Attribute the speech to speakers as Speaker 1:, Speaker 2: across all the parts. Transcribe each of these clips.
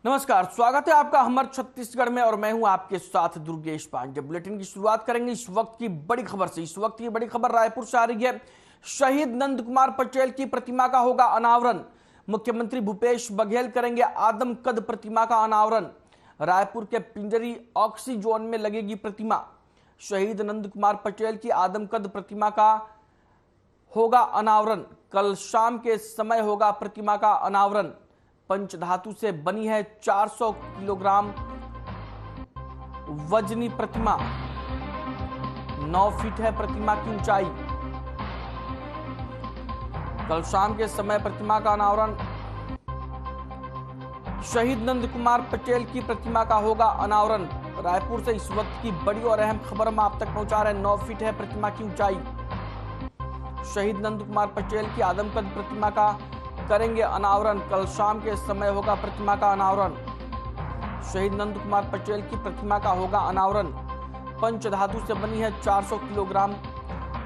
Speaker 1: नमस्कार, स्वागत है आपका हमर छत्तीसगढ़ में और मैं हूं आपके साथ दुर्गेश पांडे। बुलेटिन की शुरुआत करेंगे इस वक्त की बड़ी खबर से। इस वक्त की बड़ी खबर रायपुर से आ रही है। शहीद नंद कुमार पटेल की प्रतिमा का होगा अनावरण। मुख्यमंत्री भूपेश बघेल करेंगे आदमकद प्रतिमा का अनावरण। रायपुर के पिंजरी ऑक्सी जोन में लगेगी प्रतिमा। शहीद नंद कुमार पटेल की आदमकद प्रतिमा का होगा अनावरण। कल शाम के समय होगा प्रतिमा का अनावरण। पंचधातु से बनी है 400 किलोग्राम वजनी प्रतिमा। 9 फीट है प्रतिमा की ऊंचाई। कल शाम के समय प्रतिमा का अनावरण। शहीद नंद कुमार पटेल की प्रतिमा का होगा अनावरण। रायपुर से इस वक्त की बड़ी और अहम खबर हम आप तक पहुंचा रहे हैं। 9 फीट है प्रतिमा की ऊंचाई। शहीद नंद कुमार पटेल की आदमकद प्रतिमा का करेंगे अनावरण। कल शाम के समय होगा प्रतिमा का अनावरण। शहीद नंद कुमार पटेल की प्रतिमा का होगा अनावरण। पंचधातु से बनी है 400 किलोग्राम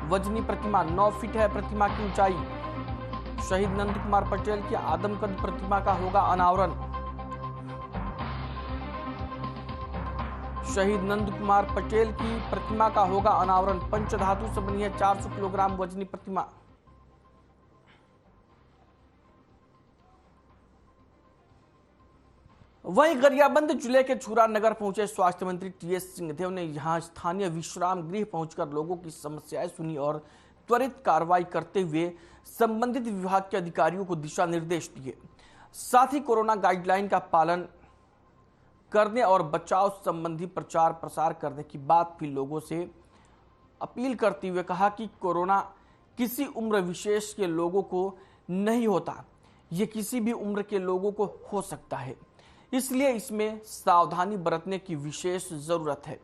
Speaker 1: वजनी प्रतिमा। 9 फीट है प्रतिमा की ऊंचाई। शहीद नंद कुमार पटेल की आदमकद प्रतिमा का होगा अनावरण। शहीद नंद कुमार पटेल की प्रतिमा का होगा अनावरण। पंचधातु से बनी है 400 किलोग्राम वजनी प्रतिमा। वहीं गरियाबंद जिले के छुरा नगर पहुंचे स्वास्थ्य मंत्री टीएस सिंहदेव ने यहां स्थानीय विश्राम गृह पहुंचकर लोगों की समस्याएं सुनी और त्वरित कार्रवाई करते हुए संबंधित विभाग के अधिकारियों को दिशा निर्देश दिए। साथ ही कोरोना गाइडलाइन का पालन करने और बचाव संबंधी प्रचार प्रसार करने की बात भी लोगों से अपील करते हुए कहा कि कोरोना किसी उम्र विशेष के लोगों को नहीं होता, ये किसी भी उम्र के लोगों को हो सकता है, इसलिए इसमें सावधानी बरतने की विशेष जरूरत है।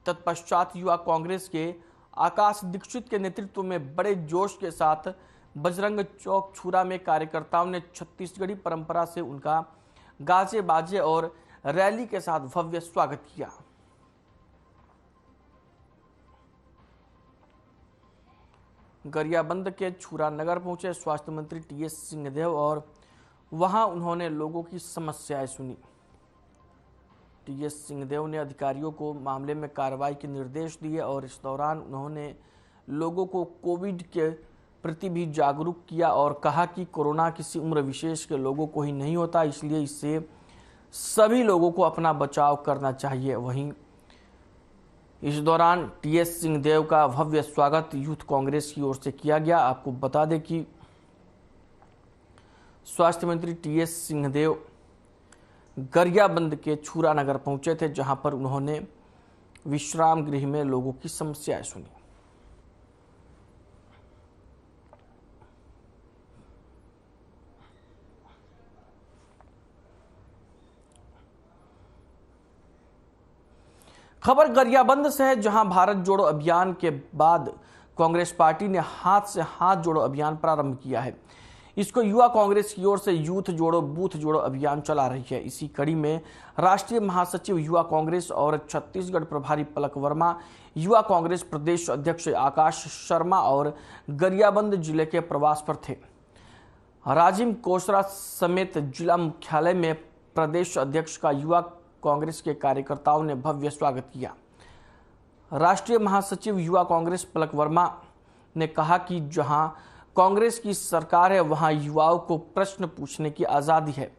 Speaker 1: तत्पश्चात युवा कांग्रेस के आकाश दीक्षित के नेतृत्व में बड़े जोश के साथ बजरंग चौक छुरा में कार्यकर्ताओं ने छत्तीसगढ़ी परंपरा से उनका गाजे बाजे और रैली के साथ भव्य स्वागत किया। गरियाबंद के छुरा नगर पहुंचे स्वास्थ्य मंत्री टीएस सिंहदेव और वहां उन्होंने लोगों की समस्याएं सुनी। टीएस सिंहदेव ने अधिकारियों को मामले में कार्रवाई के निर्देश दिए और इस दौरान उन्होंने लोगों को कोविड के प्रति भी जागरूक किया और कहा कि कोरोना किसी उम्र विशेष के लोगों को ही नहीं होता, इसलिए इससे सभी लोगों को अपना बचाव करना चाहिए। वहीं इस दौरान टीएस सिंहदेव का भव्य स्वागत यूथ कांग्रेस की ओर से किया गया। आपको बता दें कि स्वास्थ्य मंत्री टीएस सिंहदेव गरियाबंद के छुरा नगर पहुंचे थे, जहां पर उन्होंने विश्राम गृह में लोगों की समस्याएं सुनी। खबर गरियाबंद से है, जहां भारत जोड़ो अभियान के बाद कांग्रेस पार्टी ने हाथ से हाथ जोड़ो अभियान प्रारंभ किया है। इसको युवा कांग्रेस की ओर से यूथ जोड़ो बूथ जोड़ो अभियान चला रही है। इसी कड़ी में राष्ट्रीय महासचिव युवा कांग्रेस और छत्तीसगढ़ प्रभारी पलक वर्मा, युवा कांग्रेस प्रदेश अध्यक्ष आकाश शर्मा और गरियाबंद जिले के प्रवास पर थे। राजिम कोसरा समेत जिला मुख्यालय में प्रदेश अध्यक्ष का युवा कांग्रेस के कार्यकर्ताओं ने भव्य स्वागत किया। राष्ट्रीय महासचिव युवा कांग्रेस पलक वर्मा ने कहा कि जहां कांग्रेस की सरकार है वहां युवाओं को प्रश्न पूछने की आजादी है,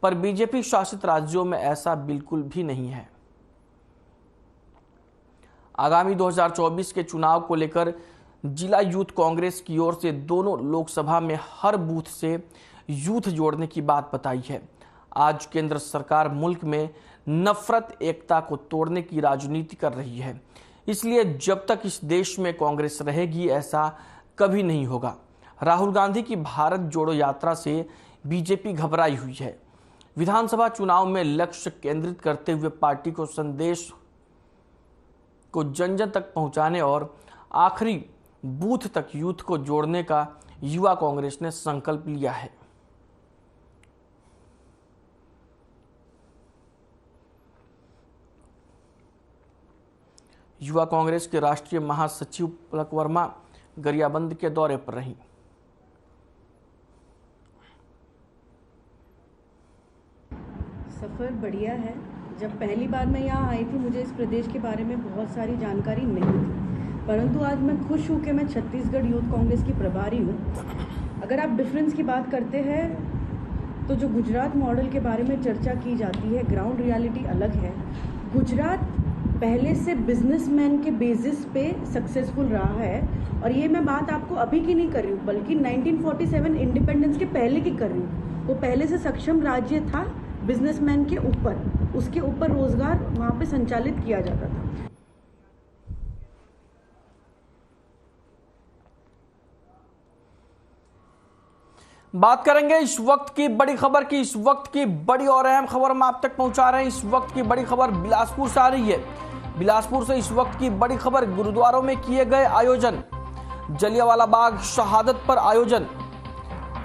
Speaker 1: पर बीजेपी शासित राज्यों में ऐसा बिल्कुल भी नहीं है। आगामी 2024 के चुनाव को लेकर जिला यूथ कांग्रेस की ओर से दोनों लोकसभा में हर बूथ से यूथ जोड़ने की बात बताई है। आज केंद्र सरकार मुल्क में नफरत एकता को तोड़ने की राजनीति कर रही है, इसलिए जब तक इस देश में कांग्रेस रहेगी ऐसा कभी नहीं होगा। राहुल गांधी की भारत जोड़ो यात्रा से बीजेपी घबराई हुई है। विधानसभा चुनाव में लक्ष्य केंद्रित करते हुए पार्टी को संदेश को जन जन तक पहुंचाने और आखिरी बूथ तक यूथ को जोड़ने का युवा कांग्रेस ने संकल्प लिया है। युवा कांग्रेस के राष्ट्रीय महासचिव पलक वर्मा गरियाबंद के दौरे पर रहीं।
Speaker 2: बढ़िया है। जब पहली बार मैं यहाँ आई थी मुझे इस प्रदेश के बारे में बहुत सारी जानकारी नहीं थी, परंतु आज मैं खुश हूँ कि मैं छत्तीसगढ़ यूथ कांग्रेस की प्रभारी हूँ। अगर आप डिफरेंस की बात करते हैं तो जो गुजरात मॉडल के बारे में चर्चा की जाती है, ग्राउंड रियलिटी अलग है। गुजरात पहले से बिजनेसमैन के बेसिस पे सक्सेसफुल रहा है, और ये मैं बात आपको अभी की नहीं कर रही हूँ बल्कि 1947 इंडिपेंडेंस के पहले की कर रही हूँ। वो पहले से सक्षम राज्य था बिजनेसमैन के ऊपर, उसके ऊपर रोजगार वहाँ पे संचालित किया जाता था।
Speaker 1: बात करेंगे इस वक्त की बड़ी खबर की। इस वक्त की बड़ी और अहम खबर हम आप तक पहुंचा रहे हैं। इस वक्त की बड़ी खबर बिलासपुर से आ रही है। बिलासपुर से इस वक्त की बड़ी खबर, गुरुद्वारों में किए गए आयोजन, जलियांवाला बाग शहादत पर आयोजन,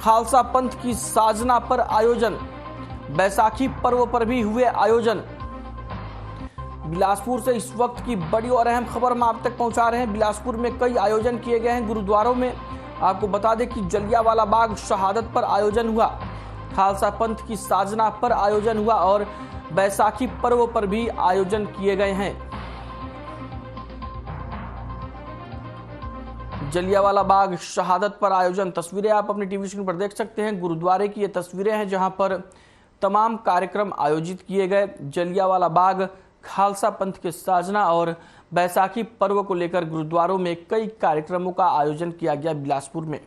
Speaker 1: खालसा पंथ की साजना पर आयोजन, बैसाखी पर्व पर भी हुए आयोजन। बिलासपुर से इस वक्त की बड़ी और अहम खबर हम आप तक पहुंचा रहे हैं। बिलासपुर में कई आयोजन किए गए हैं गुरुद्वारों में। आपको बता दें कि जलियांवाला बाग शहादत पर आयोजन हुआ, खालसा पंथ की साजना पर आयोजन हुआ और बैसाखी पर्व पर भी आयोजन किए गए हैं। जलियांवाला बाग शहादत पर आयोजन, तस्वीरें आप अपनी टीवी स्क्रीन पर देख सकते हैं। गुरुद्वारे की ये तस्वीरें हैं जहां पर तमाम कार्यक्रम आयोजित किए गए। जलियांवाला बाग खालसा पंथ के साजना और बैसाखी पर्व को लेकर गुरुद्वारों में कई कार्यक्रमों का आयोजन किया गया बिलासपुर में।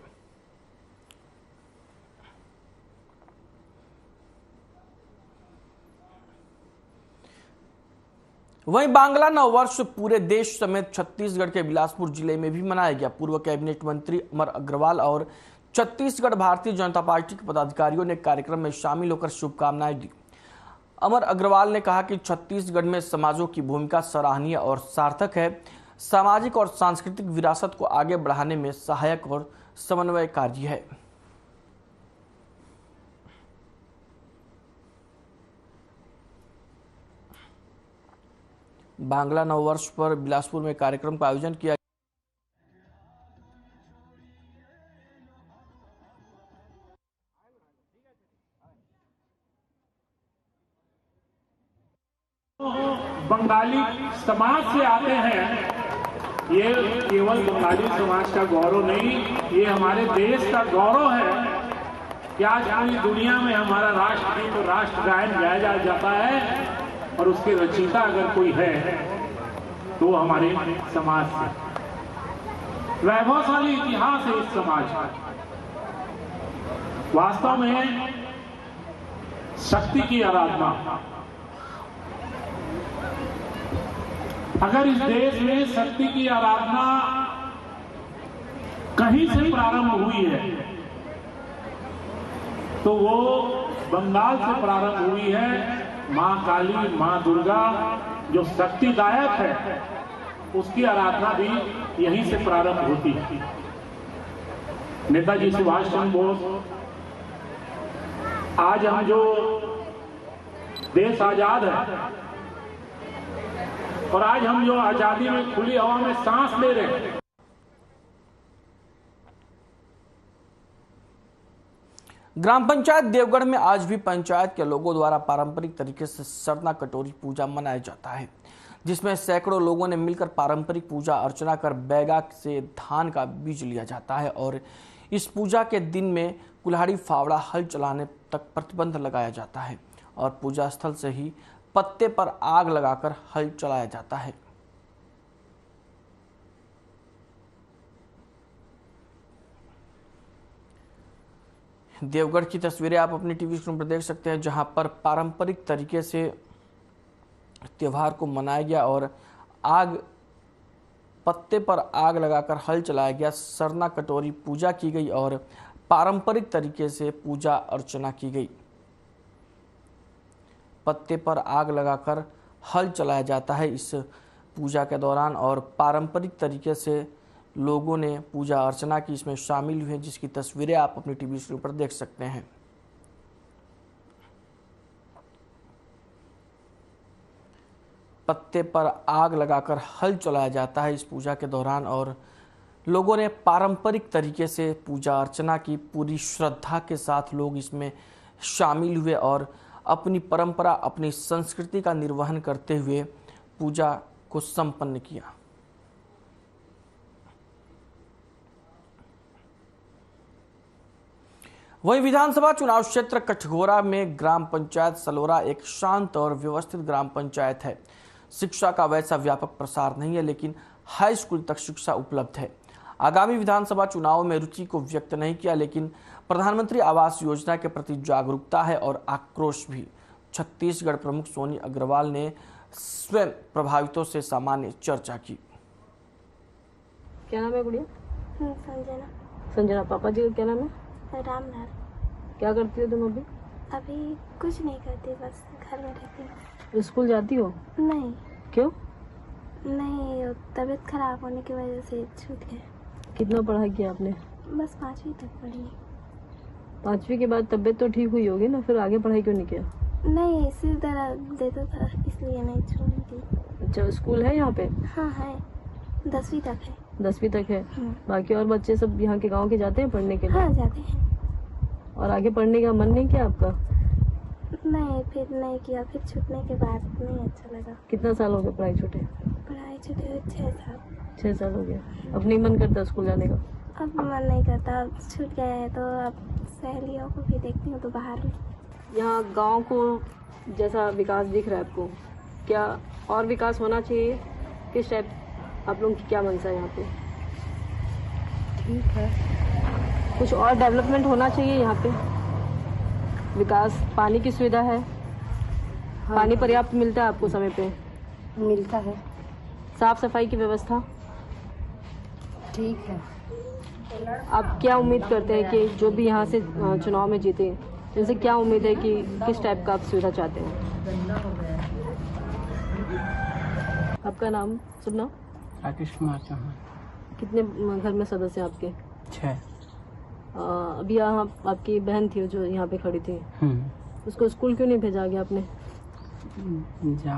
Speaker 1: वहीं बांग्ला नववर्ष पूरे देश समेत छत्तीसगढ़ के बिलासपुर जिले में भी मनाया गया। पूर्व कैबिनेट मंत्री अमर अग्रवाल और छत्तीसगढ़ भारतीय जनता पार्टी के पदाधिकारियों ने कार्यक्रम में शामिल होकर शुभकामनाएं दी। अमर अग्रवाल ने कहा कि छत्तीसगढ़ में समाजों की भूमिका सराहनीय और सार्थक है। सामाजिक और सांस्कृतिक विरासत को आगे बढ़ाने में सहायक और समन्वयकारी है। बांग्ला नववर्ष पर बिलासपुर में कार्यक्रम का आयोजन किया।
Speaker 3: बंगाली समाज से आते हैं, ये केवल बंगाली समाज का गौरव नहीं, ये हमारे देश का गौरव है कि आज पूरी दुनिया में हमारा राष्ट्रगीत और राष्ट्रगायन गाया जाता है, और उसके रचयिता अगर कोई है तो हमारे समाज से। वैभवशाली इतिहास है इस समाज का। वास्तव में शक्ति की आराधना, अगर इस देश में शक्ति की आराधना कहीं से प्रारंभ हुई है तो वो बंगाल से प्रारंभ हुई है। मां काली, मां दुर्गा जो शक्तिदायक है, उसकी आराधना भी यहीं से प्रारंभ होती है। नेताजी सुभाष चंद्र बोस, आज हम जो देश आजाद है और आज हम जो आजादी में खुली हवा में सांस ले रहे हैं।
Speaker 1: ग्राम पंचायत देवगढ़ में आज भी पंचायत के लोगों द्वारा पारंपरिक तरीके से सरना कटोरी पूजा मनाया जाता है, जिसमें सैकड़ों लोगों ने मिलकर पारंपरिक पूजा अर्चना कर बैगा से धान का बीज लिया जाता है और इस पूजा के दिन में कुल्हाड़ी फावड़ा हल चलाने तक प्रतिबंध लगाया जाता है और पूजा स्थल से ही पत्ते पर आग लगाकर हल चलाया जाता है। देवगढ़ की तस्वीरें आप अपनी टीवी स्क्रीन पर देख सकते हैं, जहां पर पारंपरिक तरीके से त्योहार को मनाया गया और पत्ते पर आग लगाकर हल चलाया गया। सरना कटोरी पूजा की गई और पारंपरिक तरीके से पूजा अर्चना की गई। पत्ते पर आग लगाकर हल चलाया जाता है इस पूजा के दौरान और पारंपरिक तरीके से लोगों ने पूजा अर्चना की, इसमें शामिल हुए, जिसकी तस्वीरें आप अपनी टीवी स्क्रीन पर देख सकते हैं। पत्ते पर आग लगाकर हल चलाया जाता है इस पूजा के दौरान और लोगों ने पारंपरिक तरीके से पूजा अर्चना की। पूरी श्रद्धा के साथ लोग इसमें शामिल हुए और अपनी परंपरा, अपनी संस्कृति का निर्वहन करते हुए पूजा को संपन्न किया। वहीं विधानसभा चुनाव क्षेत्र कठघोरा में ग्राम पंचायत सलोरा एक शांत और व्यवस्थित ग्राम पंचायत है। शिक्षा का वैसा व्यापक प्रसार नहीं है, लेकिन हाई स्कूल तक शिक्षा उपलब्ध है। आगामी विधानसभा चुनाव में रुचि को व्यक्त नहीं किया, लेकिन प्रधानमंत्री आवास योजना के प्रति जागरूकता है और आक्रोश भी। छत्तीसगढ़ प्रमुख सोनी अग्रवाल ने स्वयं प्रभावितों से सामान्य चर्चा की।
Speaker 4: क्या नाम है गुड़िया?
Speaker 5: संजना।
Speaker 4: संजना। पापा जी का क्या नाम है?
Speaker 5: रामलाल।
Speaker 4: क्या करती हो तुम अभी?
Speaker 5: अभी कुछ नहीं करती, बस घर में रहती हूँ।
Speaker 4: स्कूल जाती हो?
Speaker 5: नहीं।
Speaker 4: क्यों?
Speaker 5: नहीं, तबीयत खराब होने की वजह से छूट गए।
Speaker 4: कितना पढ़ाई किया आपने?
Speaker 5: बस 5वीं तक पढ़ी।
Speaker 4: 5वीं के बाद तबीयत तो ठीक हुई होगी ना, फिर आगे पढ़ाई क्यों नहीं किया?
Speaker 5: नहीं, इसी तरह देता था इसलिए नहीं छोड़ी।
Speaker 4: अच्छा, स्कूल है यहाँ पे?
Speaker 5: हाँ है, 10वीं तक है।
Speaker 4: 10वीं तक है। बाकी और बच्चे सब यहाँ के गांव के जाते हैं पढ़ने के लिए?
Speaker 5: हाँ जाते हैं।
Speaker 4: और आगे पढ़ने का मन नहीं किया आपका?
Speaker 5: नहीं, फिर नहीं किया। फिर छूटने के बाद नहीं अच्छा लगा।
Speaker 4: कितना साल हो गया पढ़ाई छूटे?
Speaker 5: पढ़ाई छूटे 6 साल।
Speaker 4: 6 साल हो गया। अब नहीं मन करता स्कूल जाने का?
Speaker 5: अब मन नहीं करता, अब छूट गया है तो अब सहेलियों को भी देखती हूँ तो बाहर में।
Speaker 4: यहाँ गांव को जैसा विकास दिख रहा है आपको, क्या और विकास होना चाहिए? किस टाइप आप लोगों की क्या मनसा है यहाँ पे?
Speaker 2: ठीक है,
Speaker 4: कुछ और डेवलपमेंट होना चाहिए यहाँ पे? विकास, पानी की सुविधा है?
Speaker 2: हाँ,
Speaker 4: पानी पर्याप्त मिलता है आपको समय पे?
Speaker 2: मिलता है।
Speaker 4: साफ सफाई की व्यवस्था
Speaker 2: ठीक है।
Speaker 4: आप क्या उम्मीद करते हैं कि जो भी यहाँ से चुनाव में जीते, उनसे क्या उम्मीद है कि किस टाइप का आप सुविधा चाहते हैं? आपका नाम? शुभ नाम?
Speaker 6: राकेश कुमार चौहान।
Speaker 4: कितने घर में सदस्य हैं आपके?
Speaker 6: 6।
Speaker 4: अभी यहाँ आपकी बहन थी जो यहाँ पे खड़ी थी, उसको स्कूल क्यों नहीं भेजा गया आपने?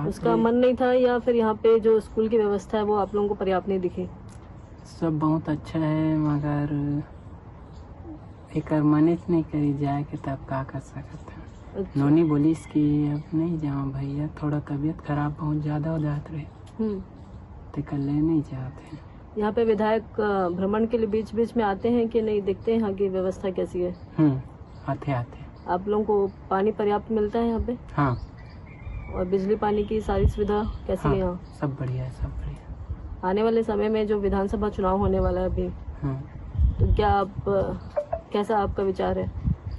Speaker 4: उसका मन नहीं था या फिर यहाँ पे जो स्कूल की व्यवस्था है वो आप लोगों को पर्याप्त नहीं दिखी?
Speaker 6: सब बहुत अच्छा है, मगर एक मैनेज नहीं करी जाए कि तब का कर सकते हैं।
Speaker 4: अच्छा।
Speaker 6: नोनी बोली इसकी अब नहीं जाओ भैया, थोड़ा तबीयत खराब बहुत ज़्यादा हो जाते रहे तो कल ले नहीं जाते।
Speaker 4: यहाँ पे विधायक भ्रमण के लिए बीच बीच में आते हैं कि नहीं? देखते हैं यहाँ की व्यवस्था कैसी है?
Speaker 6: आते
Speaker 4: आप लोगों को पानी पर्याप्त मिलता है यहाँ पे?
Speaker 6: हाँ।
Speaker 4: और बिजली पानी की सारी सुविधा कैसी है यहाँ?
Speaker 6: सब बढ़िया है, सब बढ़िया।
Speaker 4: आने वाले समय में जो विधानसभा चुनाव होने वाला है अभी, तो क्या आप कैसा आपका विचार है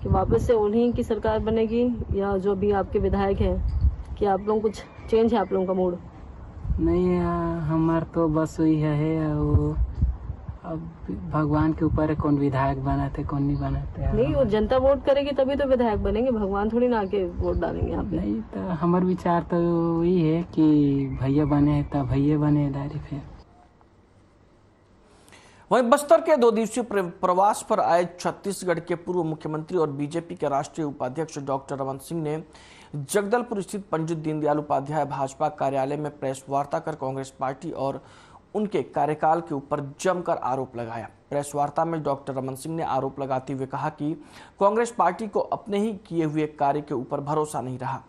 Speaker 4: कि वापस से उन्हीं की सरकार बनेगी या जो भी आपके विधायक हैं, कि आप लोगों कुछ चेंज है आप लोगों का मूड?
Speaker 6: नहीं, हमार तो बस वही है, वो अब भगवान के ऊपर है कौन विधायक बनाते कौन नहीं बनाते।
Speaker 4: नहीं, वो जनता वोट करेगी तभी तो विधायक बनेंगे, भगवान थोड़ी ना आके वोट डालेंगे यहाँ पे।
Speaker 6: नहीं, तो हमार विचार तो वही है कि भैया बने तब भैया बने डायरेक्ट है।
Speaker 1: वहीं बस्तर के 2 दिवसीय प्रवास पर आए छत्तीसगढ़ के पूर्व मुख्यमंत्री और बीजेपी के राष्ट्रीय उपाध्यक्ष डॉक्टर रमन सिंह ने जगदलपुर स्थित पंडित दीनदयाल उपाध्याय भाजपा कार्यालय में प्रेस वार्ता कर कांग्रेस पार्टी और उनके कार्यकाल के ऊपर जमकर आरोप लगाया। प्रेस वार्ता में डॉक्टर रमन सिंह ने आरोप लगाते हुए कहा कि कांग्रेस पार्टी को अपने ही किए हुए कार्य के ऊपर भरोसा नहीं रहा।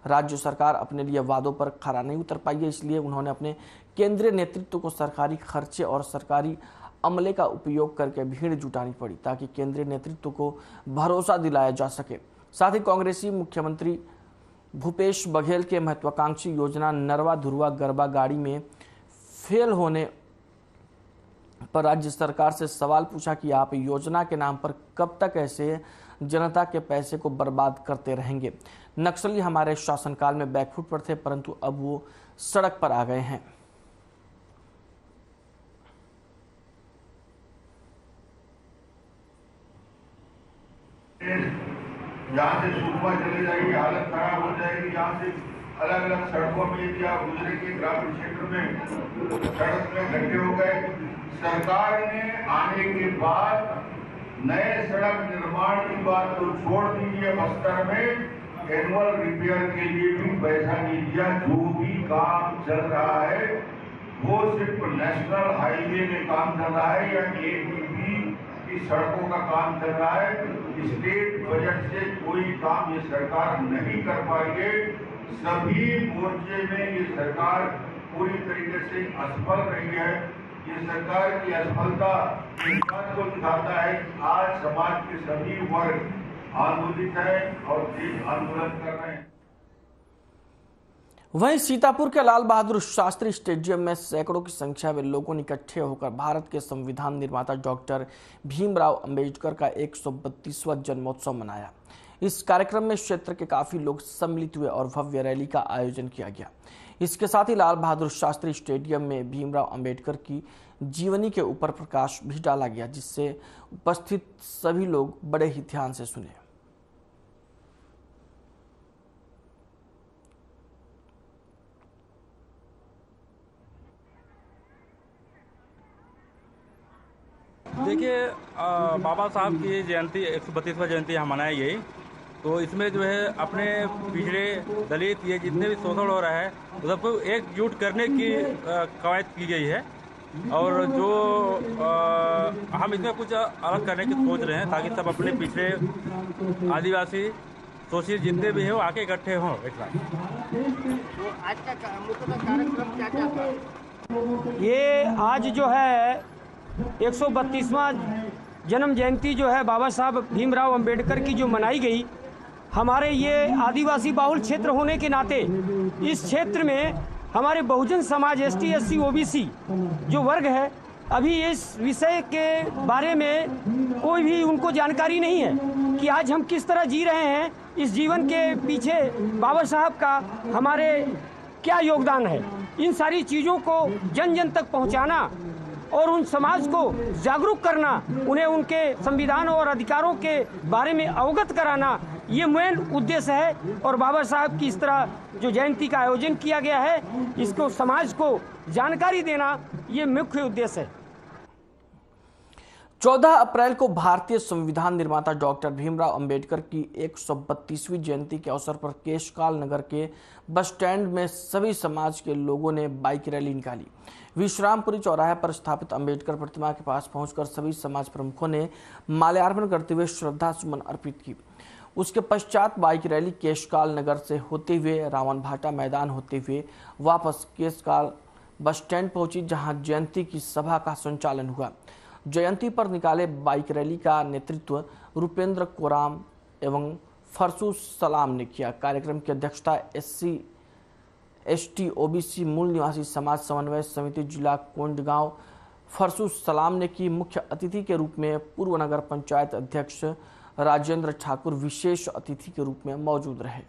Speaker 1: राज्य सरकार अपने लिए वादों पर खरा नहीं उतर पाई है, इसलिए उन्होंने अपने केंद्रीय नेतृत्व को सरकारी खर्चे और सरकारी अमले का उपयोग करके भीड़ जुटानी पड़ी ताकि केंद्रीय नेतृत्व को भरोसा दिलाया जा सके। साथ ही कांग्रेसी मुख्यमंत्री भूपेश बघेल के महत्वाकांक्षी योजना नरवा धुरवा गरबा गाड़ी में फेल होने पर राज्य सरकार से सवाल पूछा कि आप योजना के नाम पर कब तक ऐसे जनता के पैसे को बर्बाद करते रहेंगे। नक्सली हमारे शासनकाल में बैकफुट पर थे, परंतु अब वो सड़क पर आ गए हैं।
Speaker 7: यहाँ से सुबह चले जाएगी, हालत खराब हो जाएगी। यहाँ से अलग अलग सड़कों में या गुजरेगी, ग्रामीण क्षेत्र में सड़क में गड्ढे हो गए। सरकार ने आने के बाद नए सड़क निर्माण की बात तो छोड़ दीजिए, बस्तर में एनुअल रिपेयर के लिए भी पैसा नहीं दिया। जो भी काम चल रहा है वो सिर्फ नेशनल हाईवे में काम चल रहा है या ATP की की सड़कों का काम चल रहा है। स्टेट बजट से कोई काम ये सरकार नहीं कर पाई है। सभी मोर्चे में ये सरकार पूरी तरीके से असफल रही है। ये सरकार की असफलता इस बात को दिखाता है कि आज समाज के सभी वर्ग आंदोलित है और तेज आंदोलन कर रहे हैं।
Speaker 1: वहीं सीतापुर के लाल बहादुर शास्त्री स्टेडियम में सैकड़ों की संख्या में लोगों ने इकट्ठे होकर भारत के संविधान निर्माता डॉक्टर भीमराव अंबेडकर का 132वां जन्मोत्सव मनाया। इस कार्यक्रम में क्षेत्र के काफी लोग सम्मिलित हुए और भव्य रैली का आयोजन किया गया। इसके साथ ही लाल बहादुर शास्त्री स्टेडियम में भीमराव अंबेडकर की जीवनी के ऊपर प्रकाश भी डाला गया, जिससे उपस्थित सभी लोग बड़े ही ध्यान से सुने।
Speaker 8: देखिए, बाबा साहब की जयंती 132वां जयंती यहाँ मनाई गई, तो इसमें जो है अपने पिछड़े दलित ये जितने भी शोषण हो रहा है सबको एकजुट करने की कवायद की गई है। और जो हम इसमें कुछ अलग करने की सोच रहे हैं ताकि सब अपने पिछड़े आदिवासी शोषित जितने भी हैं वो आके इकट्ठे हों एक साथ।
Speaker 9: तो आज का मुख्य कार्यक्रम क्या क्या था?
Speaker 10: ये आज जो है 132वां जन्म जयंती जो है बाबा साहब भीमराव अंबेडकर की जो मनाई गई, हमारे ये आदिवासी बाहुल क्षेत्र होने के नाते इस क्षेत्र में हमारे Bahujan Samaj ST SC OBC जो वर्ग है, अभी इस विषय के बारे में कोई भी उनको जानकारी नहीं है कि आज हम किस तरह जी रहे हैं। इस जीवन के पीछे बाबा साहब का हमारे क्या योगदान है, इन सारी चीज़ों को जन जन तक पहुंचाना और उन समाज को जागरूक करना, उन्हें उनके संविधान और अधिकारों के बारे में अवगत कराना, ये मेन उद्देश्य है। और बाबा साहब की इस तरह जो जयंती का आयोजन किया गया है, इसको समाज को जानकारी देना, ये मुख्य उद्देश्य है।
Speaker 1: 14 अप्रैल को भारतीय संविधान निर्माता डॉक्टर भीमराव अंबेडकर की 132वीं जयंती के अवसर पर केशकाल नगर के बस स्टैंड में सभी समाज के लोगों ने बाइक रैली निकाली। विश्रामपुरी चौराहे पर स्थापित अंबेडकर प्रतिमा के पास पहुंचकर सभी समाज प्रमुखों ने माल्यार्पण करते हुए श्रद्धा सुमन अर्पित की। उसके पश्चात बाइक रैली केशकाल नगर से होते हुए रावण भाटा मैदान होते हुए वापस केशकाल बस स्टैंड पहुंची, जहां जयंती की सभा का संचालन हुआ। जयंती पर निकाले बाइक रैली का नेतृत्व रूपेंद्र कोराम एवं फरसू सलाम ने किया। कार्यक्रम की अध्यक्षता SC ST OBC मूल निवासी समाज समन्वय समिति जिला कोंडगांव फरसू सलाम ने की। मुख्य अतिथि के रूप में पूर्व नगर पंचायत अध्यक्ष राजेंद्र ठाकुर विशेष अतिथि के रूप में मौजूद रहे।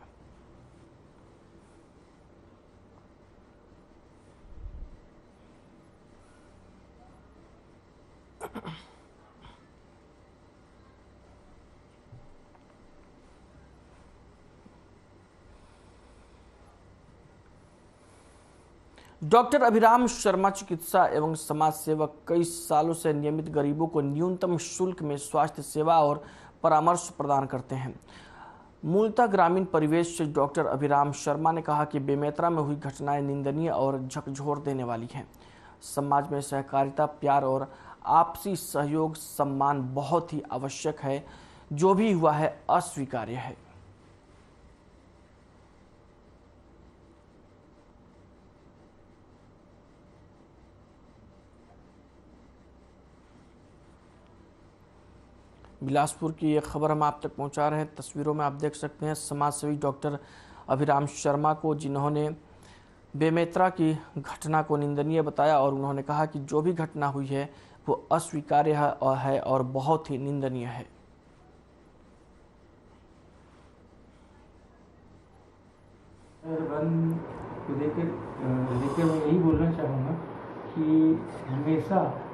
Speaker 1: डॉक्टर अभिराम शर्मा चिकित्सा एवं समाज सेवक कई सालों से नियमित गरीबों को न्यूनतम शुल्क में स्वास्थ्य सेवा और परामर्श प्रदान करते हैं। मूलतः ग्रामीण परिवेश से डॉक्टर अभिराम शर्मा ने कहा कि बेमेतरा में हुई घटनाएं निंदनीय और झकझोर देने वाली हैं। समाज में सहकारिता, प्यार और आपसी सहयोग, सम्मान बहुत ही आवश्यक है। जो भी हुआ है अस्वीकार्य है। बिलासपुर की ये खबर हम आप तक पहुंचा रहे हैं। तस्वीरों में आप देख सकते हैं समाजसेवी डॉक्टर अभिराम शर्मा को, जिन्होंने बेमेतरा की घटना को निंदनीय बताया और उन्होंने कहा कि जो भी घटना हुई है वो अस्वीकार्य है और बहुत ही निंदनीय है।
Speaker 11: को लेकर मैं यही बोलना चाहूँगा कि हमेशा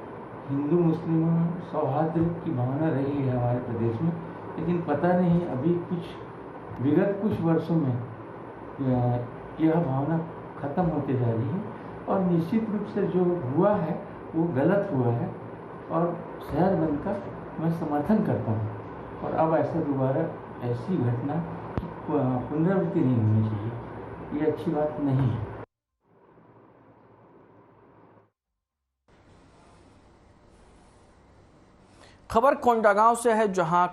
Speaker 11: हिंदू मुस्लिम सौहार्द की भावना रही है हमारे प्रदेश में, लेकिन पता नहीं अभी विगत कुछ वर्षों में यह भावना खत्म होते जा रही है। और निश्चित रूप से जो हुआ है वो गलत हुआ है और शहर बंद का मैं समर्थन करता हूँ। और अब ऐसा दोबारा ऐसी घटना की पुनरावृत्ति नहीं होनी चाहिए, ये अच्छी बात नहीं है।
Speaker 1: खबर कोंडागांव से है, जहां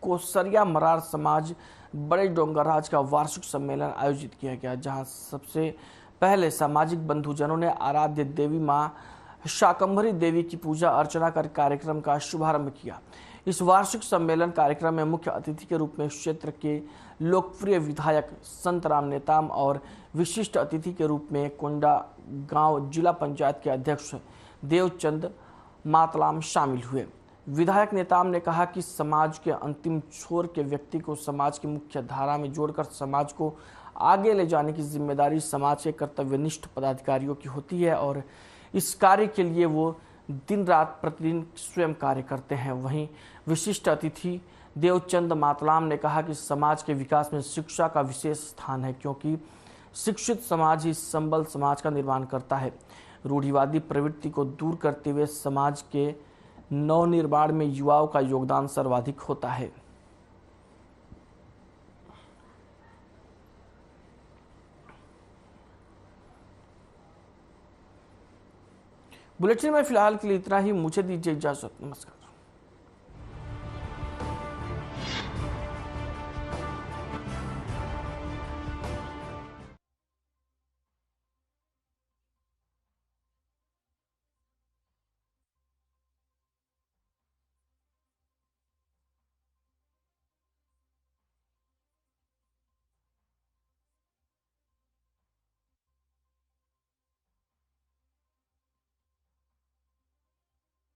Speaker 1: कोसरिया मरार समाज बड़े डोंगरराज का वार्षिक सम्मेलन आयोजित किया गया, जहां सबसे पहले सामाजिक बंधुजनों ने आराध्य देवी मां शाकंभरी देवी की पूजा अर्चना कर कार्यक्रम का शुभारंभ किया। इस वार्षिक सम्मेलन कार्यक्रम में मुख्य अतिथि के रूप में क्षेत्र के लोकप्रिय विधायक संतराम नेताम और विशिष्ट अतिथि के रूप में कोंडागांव जिला पंचायत के अध्यक्ष देवचंद मातलाम शामिल हुए। विधायक नेताम ने कहा कि समाज के अंतिम छोर के व्यक्ति को समाज की मुख्य धारा में जोड़कर समाज को आगे ले जाने की जिम्मेदारी समाज के कर्तव्यनिष्ठ पदाधिकारियों की होती है और इस कार्य के लिए वो दिन रात प्रतिदिन स्वयं कार्य करते हैं। वहीं विशिष्ट अतिथि देवचंद मातलाम ने कहा कि समाज के विकास में शिक्षा का विशेष स्थान है, क्योंकि शिक्षित समाज ही संबल समाज का निर्माण करता है। रूढ़िवादी प्रवृत्ति को दूर करते हुए समाज के नवनिर्माण में युवाओं का योगदान सर्वाधिक होता है। बुलेटिन में फिलहाल के लिए इतना ही। मुझे दीजिए इजाजत। नमस्कार।